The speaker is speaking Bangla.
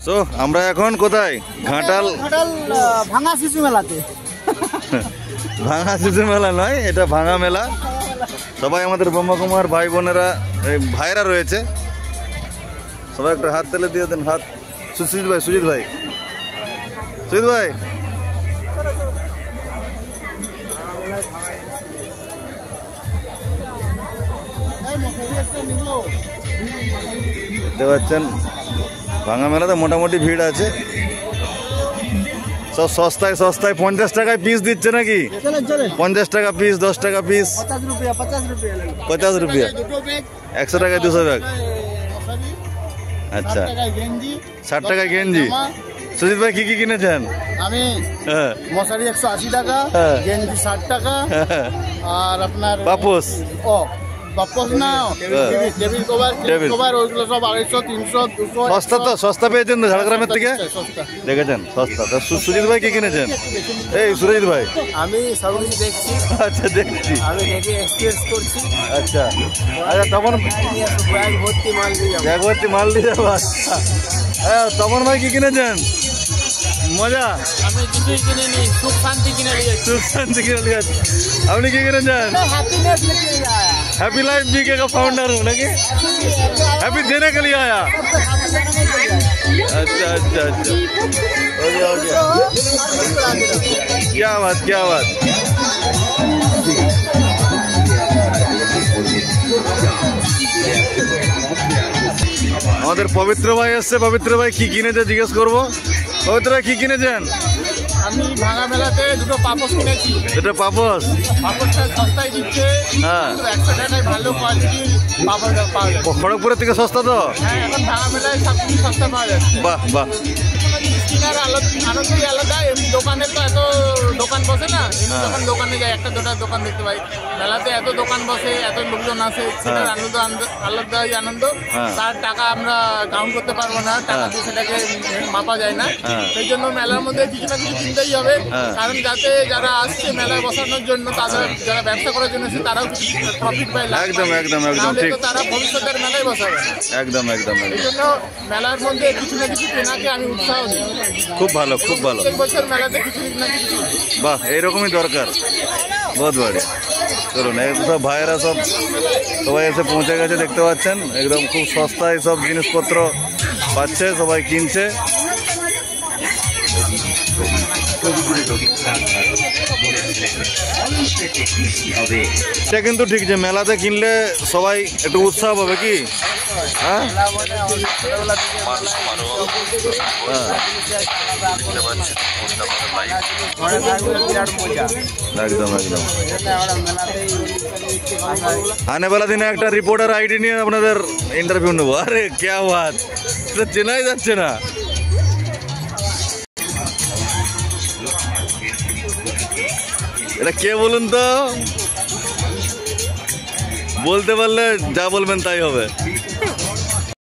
সো আমরা এখন কোথায়? ঘাটাল ভাঙা শিশু মেলাতে। ভাঙা শিশু মেলা নয়, এটা ভাঙা মেলা। সবাই আমাদের ব্রহ্মকুমার ভাই বোনেরা ভাইরা রয়েছে, সবাই একটা হাত তেলে দিয়ে দেন। হাত সুজিত ভাই, সুজিত ভাই, সুজিত ভাই দেখতে পাচ্ছেন ভাঙা মেলাতে মোটামুটি ভিড় আছে। সব সস্তায় সস্তায় 50 টাকায় পিস দিচ্ছে নাকি? 50 টাকা পিস, 10 টাকা পিস, 50 রুপিয়া, 100 টাকায় 200 ব্যাগ। আচ্ছা, 60 টাকায় গেঞ্জি। সুজিত ভাই কি কি কিনেছেন? আমি মশারি 180 টাকা, গেঞ্জি 60 টাকা, আর আপনার পাপোস পাপোস না টেবিল কভার ওইগুলো সব 250, 300, 200। সস্তা তো, সস্তা পেয়েছেন তো ঝাড়গ্রামের থেকে? দেখেছেন সস্তা। সুজিত ভাই কি কিনেছেন? এই সুরজিৎ ভাই, আমি সব কিছু দেখছি। আচ্ছা দেখছি, আমি দেখে এক্সপিরিয়েন্স করছি। আচ্ছা আচ্ছা, তখন ব্যাগ ভর্তি মাল দিয়ে যাবো। ব্যাগ ভর্তি মাল দিয়ে যাবো। হ্যাঁ, তপন ভাই কি কিনেছেন? মজা। আমি কিছুই কিনিনি, সুখ শান্তি কিনে নিয়েছি। সুখ শান্তি কিনে নিয়ে যাচ্ছি। আপনি কি কিনেছেন? हैप्पी लाइफ बीके का फाउंडर हूँ ना कि हैप्पी देने के लिए आया। अच्छा अच्छा अच्छा, हो गया हो गया। क्या बात, क्या बात। আমাদের পবিত্র ভাই আসছে। পবিত্র ভাই কি কিনেছে জিজ্ঞেস করবো। পবিত্র ভাই কি কিনেছেন? আমি ভাঙা মেলাতে দুটো পাপোস কিনেছি। দুটো পাপোস? পাপোসটা সস্তায় দিচ্ছে। হ্যাঁ, 100 টাকায় ভালো কোয়ালিটির পাপোস পাওয়া যায়। খড়গপুরের থেকে সস্তা তো? হ্যাঁ, এখন ভাঙা মেলায় সব কিছু সস্তা পাওয়া যাচ্ছে। বাহ বাহ, কেনার আনন্দই আলাদা। এমনি দোকানে তো এত দোকান বসে না। এমনি যখন দোকানে যাই একটা দুটা দোকান দেখতে পাই, মেলাতে এত দোকান বসে, এত লোকজন আসে, সেটার আলাদাই আনন্দ। তার টাকা আমরা কাউন্ট করতে পারবো না, টাকা দিয়ে সেটাকে মাপা যায় না। সেই জন্য মেলার মধ্যে কিছু না কিছু কিনতেই হবে, কারণ যাতে যারা আসছে মেলায় বসানোর জন্য, তাদের যারা ব্যবসা করার জন্য তারাও কিছু প্রফিট পায়। একদম একদম একদম ঠিক। তারা ভবিষ্যতের মেলায় বসাবে। একদম একদম এই জন্য মেলার মধ্যে কিছু না কিছু কেনাকে আমি উৎসাহ দিই। খুব ভালো, খুব ভালো। প্রত্যেক বছর মেলাতে কিছু না কিছু। বাহ, এইরকমই দরকার। বহুত বাড়ি। চলুন, এই সব ভাইয়েরা সব সবাই এসে পৌঁছে গেছে, দেখতে পাচ্ছেন একদম খুব সস্তায় সব জিনিসপত্র পাচ্ছে, সবাই কিনছে। এটা কিন্তু ঠিক যে মেলাতে কিনলে সবাই একটু উৎসাহ পাবে কি? হ্যাঁ, একদম একদম। आने वाला दिन একটা রিপোর্টার আইডি নিয়ে আপনাদের ইন্টারভিউ নেবো। আরে क्या बात, এটা চেনাই যাচ্ছে না। এটা কে বলুন তো? বলতে পারলে যা বলবেন তাই হবে।